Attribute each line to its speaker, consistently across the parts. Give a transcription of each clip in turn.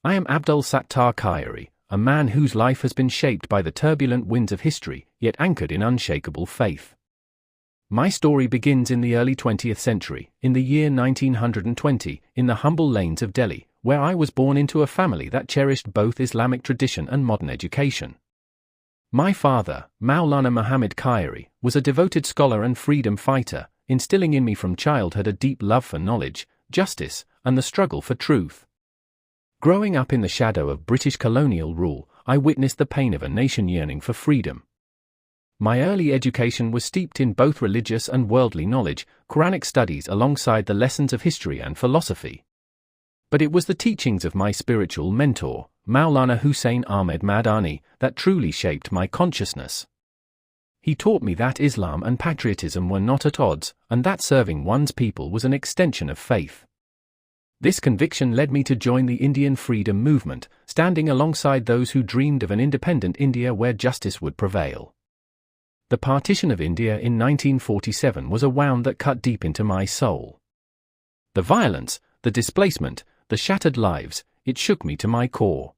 Speaker 1: I am Abdul Sattar Khairi, a man whose life has been shaped by the turbulent winds of history, yet anchored in unshakable faith. My story begins in the early 20th century, in the year 1920, in the humble lanes of Delhi, where I was born into a family that cherished both Islamic tradition and modern education. My father, Maulana Muhammad Khairi, was a devoted scholar and freedom fighter, instilling in me from childhood a deep love for knowledge, justice, and the struggle for truth. Growing up in the shadow of British colonial rule, I witnessed the pain of a nation yearning for freedom. My early education was steeped in both religious and worldly knowledge, Quranic studies alongside the lessons of history and philosophy. But it was the teachings of my spiritual mentor, Maulana Hussain Ahmed Madani, that truly shaped my consciousness. He taught me that Islam and patriotism were not at odds, and that serving one's people was an extension of faith. This conviction led me to join the Indian freedom movement, standing alongside those who dreamed of an independent India where justice would prevail. The partition of India in 1947 was a wound that cut deep into my soul. The violence, the displacement, the shattered lives, it shook me to my core.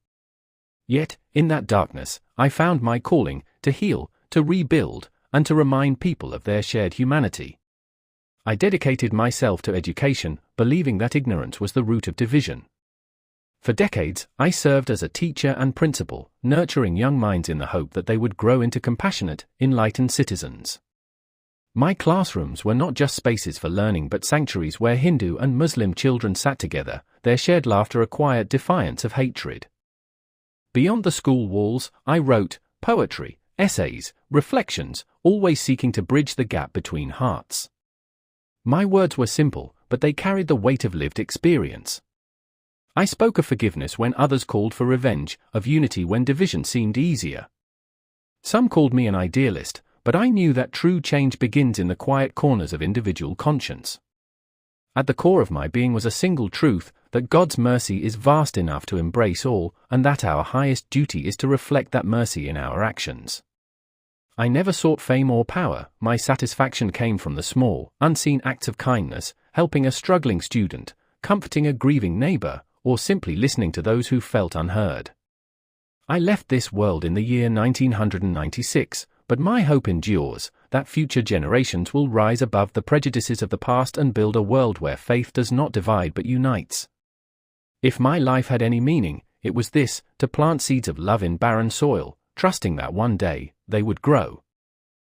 Speaker 1: Yet, in that darkness, I found my calling, to heal, to rebuild, and to remind people of their shared humanity. I dedicated myself to education, believing that ignorance was the root of division. For decades, I served as a teacher and principal, nurturing young minds in the hope that they would grow into compassionate, enlightened citizens. My classrooms were not just spaces for learning but sanctuaries where Hindu and Muslim children sat together, their shared laughter a quiet defiance of hatred. Beyond the school walls, I wrote poetry, essays, reflections, always seeking to bridge the gap between hearts. My words were simple, but they carried the weight of lived experience. I spoke of forgiveness when others called for revenge, of unity when division seemed easier. Some called me an idealist, but I knew that true change begins in the quiet corners of individual conscience. At the core of my being was a single truth, that God's mercy is vast enough to embrace all, and that our highest duty is to reflect that mercy in our actions. I never sought fame or power, my satisfaction came from the small, unseen acts of kindness, helping a struggling student, comforting a grieving neighbor, or simply listening to those who felt unheard. I left this world in the year 1996, but my hope endures, that future generations will rise above the prejudices of the past and build a world where faith does not divide but unites. If my life had any meaning, it was this, to plant seeds of love in barren soil, trusting that one day, they would grow.